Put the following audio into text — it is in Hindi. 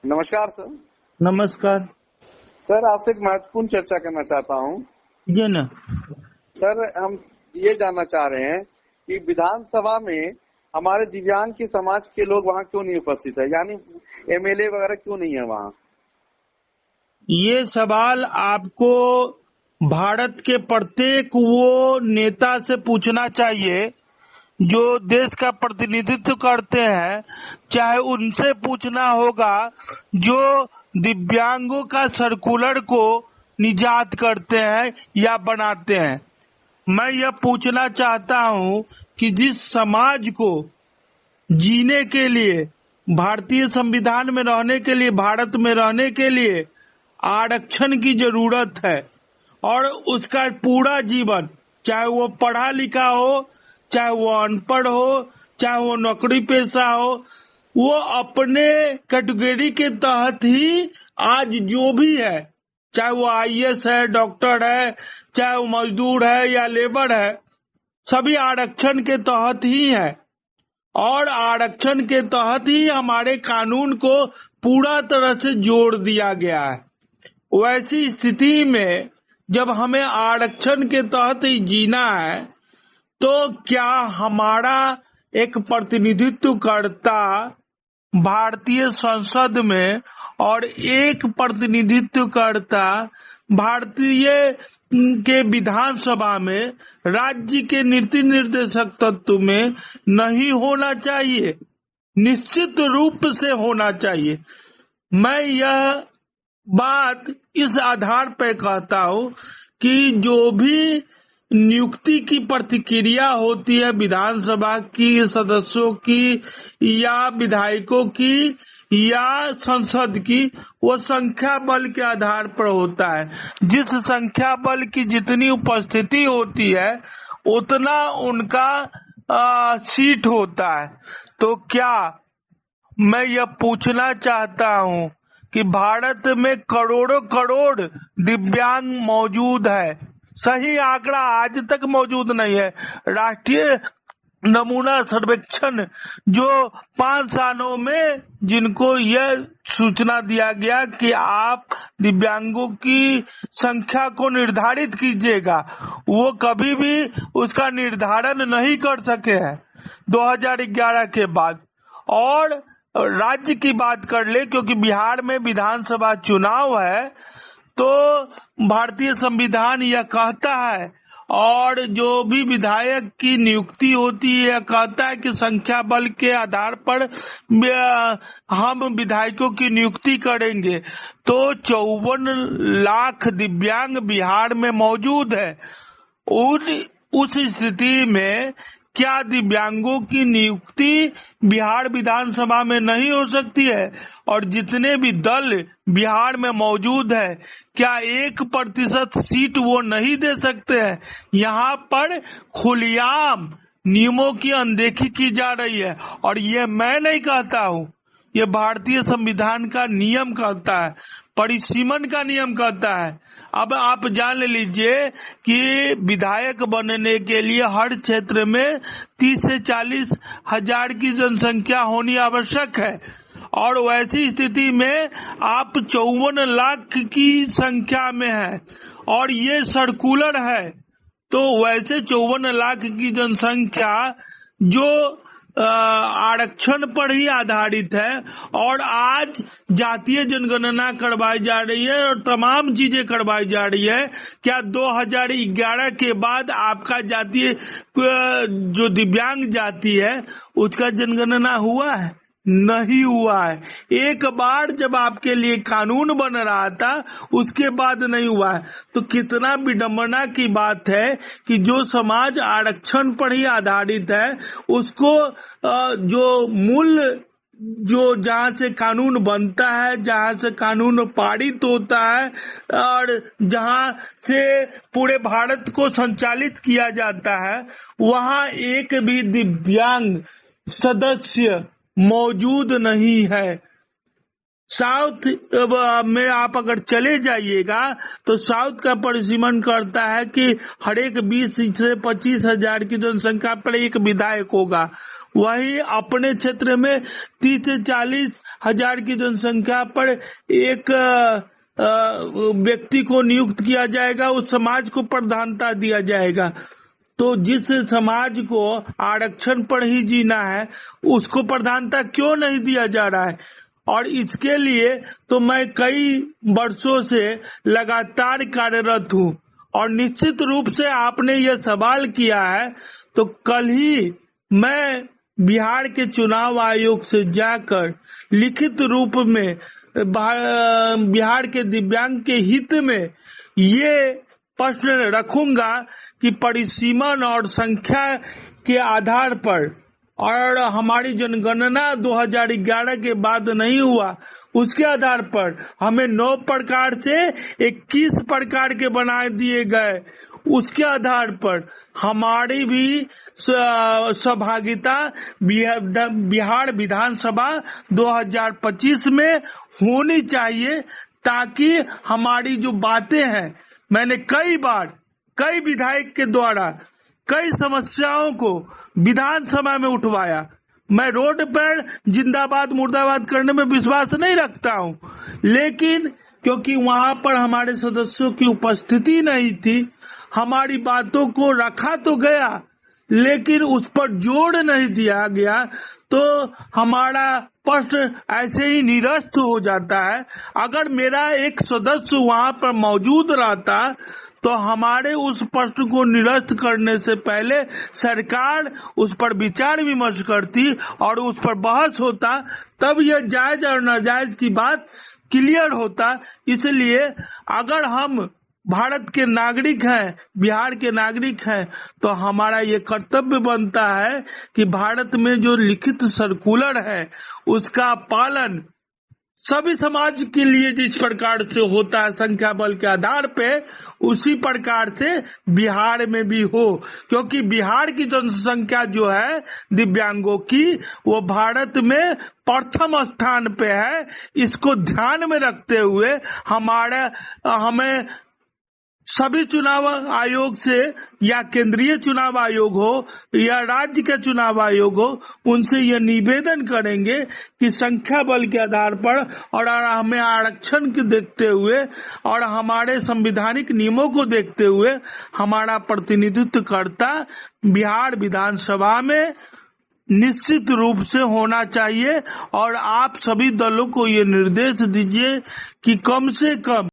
नमस्कार सर। नमस्कार। सर आपसे एक महत्वपूर्ण चर्चा करना चाहता हूँ। ये ना सर हम ये जानना चाह रहे हैं कि विधानसभा में हमारे दिव्यांग के समाज के लोग वहाँ क्यों नहीं उपस्थित है, यानी एमएलए वगैरह क्यों नहीं है वहाँ। ये सवाल आपको भारत के प्रत्येक वो नेता से पूछना चाहिए जो देश का प्रतिनिधित्व करते हैं, चाहे उनसे पूछना होगा जो दिव्यांगों का सर्कुलर को निजात करते हैं या बनाते हैं। मैं यह पूछना चाहता हूं कि जिस समाज को जीने के लिए, भारतीय संविधान में रहने के लिए, भारत में रहने के लिए आरक्षण की जरूरत है और उसका पूरा जीवन, चाहे वो पढ़ा लिखा हो, चाहे वो अनपढ़ हो, चाहे वो नौकरी पेशा हो, वो अपने कैटेगरी के तहत ही आज जो भी है, चाहे वो आईएएस है, डॉक्टर है, चाहे वो मजदूर है या लेबर है, सभी आरक्षण के तहत ही है और आरक्षण के तहत ही हमारे कानून को पूरा तरह से जोड़ दिया गया है। वैसी स्थिति में जब हमें आरक्षण के तहत ही जीना है तो क्या हमारा एक प्रतिनिधित्व करता भारतीय संसद में और एक प्रतिनिधित्व करता भारतीय के विधानसभा में, राज्य के नीति निर्देशक तत्व में नहीं होना चाहिए? निश्चित रूप से होना चाहिए। मैं यह बात इस आधार पर कहता हूँ कि जो भी नियुक्ति की प्रतिक्रिया होती है विधानसभा की सदस्यों की या विधायकों की या संसद की, वो संख्या बल के आधार पर होता है। जिस संख्या बल की जितनी उपस्थिति होती है उतना उनका सीट होता है। तो क्या मैं यह पूछना चाहता हूँ कि भारत में करोड़ों करोड़ दिव्यांग मौजूद है। सही आंकड़ा आज तक मौजूद नहीं है। राष्ट्रीय नमूना सर्वेक्षण जो 5 सालों में जिनको यह सूचना दिया गया कि आप दिव्यांगों की संख्या को निर्धारित कीजिएगा, वो कभी भी उसका निर्धारण नहीं कर सके हैं 2011 के बाद। और राज्य की बात कर ले, क्योंकि बिहार में विधानसभा चुनाव है, तो भारतीय संविधान यह कहता है और जो भी विधायक की नियुक्ति होती है कहता है कि संख्या बल के आधार पर हम विधायकों की नियुक्ति करेंगे। तो 54 लाख दिव्यांग बिहार में मौजूद है। उस स्थिति में क्या दिव्यांगों की नियुक्ति बिहार विधानसभा में नहीं हो सकती है? और जितने भी दल बिहार में मौजूद है, क्या 1% सीट वो नहीं दे सकते हैं? यहाँ पर खुलेआम नियमों की अनदेखी की जा रही है और ये मैं नहीं कहता हूँ, ये भारतीय संविधान का नियम कहता है, परिसीमन का नियम कहता है। अब आप जान लीजिए कि विधायक बनने के लिए हर क्षेत्र में 30 से 40 हजार की जनसंख्या होनी आवश्यक है और वैसी स्थिति में आप 54 लाख की संख्या में है और ये सर्कुलर है। तो वैसे 54 लाख की जनसंख्या जो आरक्षण पर ही आधारित है और आज जातीय जनगणना करवाई जा रही है और तमाम चीजें करवाई जा रही है। क्या 2011 के बाद आपका जातीय जो दिव्यांग जाति है उसका जनगणना हुआ है? नहीं हुआ है। एक बार जब आपके लिए कानून बन रहा था उसके बाद नहीं हुआ है। तो कितना विडंबना की बात है कि जो समाज आरक्षण पर ही आधारित है उसको जो मूल जो जहाँ से कानून बनता है, जहाँ से कानून पारित होता है और जहाँ से पूरे भारत को संचालित किया जाता है, वहाँ एक भी दिव्यांग सदस्य मौजूद नहीं है। साउथ में आप अगर चले जाइएगा तो साउथ का परिसीमन करता है कि हर एक 20 से 25 हजार की जनसंख्या पर एक विधायक होगा। वहीं अपने क्षेत्र में 30 से 40 हजार की जनसंख्या पर एक व्यक्ति को नियुक्त किया जाएगा, उस समाज को प्रधानता दिया जाएगा। तो जिस समाज को आरक्षण पर ही जीना है उसको प्रधानता क्यों नहीं दिया जा रहा है? और इसके लिए तो मैं कई वर्षों से लगातार कार्यरत हूँ। और निश्चित रूप से आपने यह सवाल किया है तो कल ही मैं बिहार के चुनाव आयोग से जाकर लिखित रूप में बिहार के दिव्यांग के हित में ये प्रश्न रखूंगा कि परिसीमन और संख्या के आधार पर, और हमारी जनगणना 2011 के बाद नहीं हुआ, उसके आधार पर हमें 9 प्रकार से 21 प्रकार के बना दिए गए। उसके आधार पर हमारी भी सहभागिता बिहार विधानसभा 2025 में होनी चाहिए, ताकि हमारी जो बातें हैं, मैंने कई बार कई विधायक के द्वारा कई समस्याओं को विधानसभा में उठवाया। मैं रोड पर जिंदाबाद मुर्दाबाद करने में विश्वास नहीं रखता हूं, लेकिन क्योंकि वहां पर हमारे सदस्यों की उपस्थिति नहीं थी, हमारी बातों को रखा तो गया लेकिन उस पर जोर नहीं दिया गया, तो हमारा प्रश्न ऐसे ही निरस्त हो जाता है। अगर मेरा एक सदस्य वहां पर मौजूद रहता तो हमारे उस प्रश्न को निरस्त करने से पहले सरकार उस पर विचार विमर्श करती और उस पर बहस होता, तब यह जायज और नाजायज की बात क्लियर होता। इसलिए अगर हम भारत के नागरिक हैं, बिहार के नागरिक हैं, तो हमारा ये कर्तव्य बनता है कि भारत में जो लिखित सर्कुलर है उसका पालन सभी समाज के लिए जिस प्रकार से होता है संख्या बल के आधार पे, उसी प्रकार से बिहार में भी हो। क्योंकि बिहार की जनसंख्या जो है दिव्यांगों की, वो भारत में प्रथम स्थान पे है। इसको ध्यान में रखते हुए हमें सभी चुनाव आयोग से, या केंद्रीय चुनाव आयोग हो या राज्य का चुनाव आयोग हो, उनसे यह निवेदन करेंगे कि संख्या बल के आधार पर और हमें आरक्षण के देखते हुए और हमारे संवैधानिक नियमों को देखते हुए हमारा प्रतिनिधित्व करता बिहार विधानसभा में निश्चित रूप से होना चाहिए। और आप सभी दलों को ये निर्देश दीजिए कि कम से कम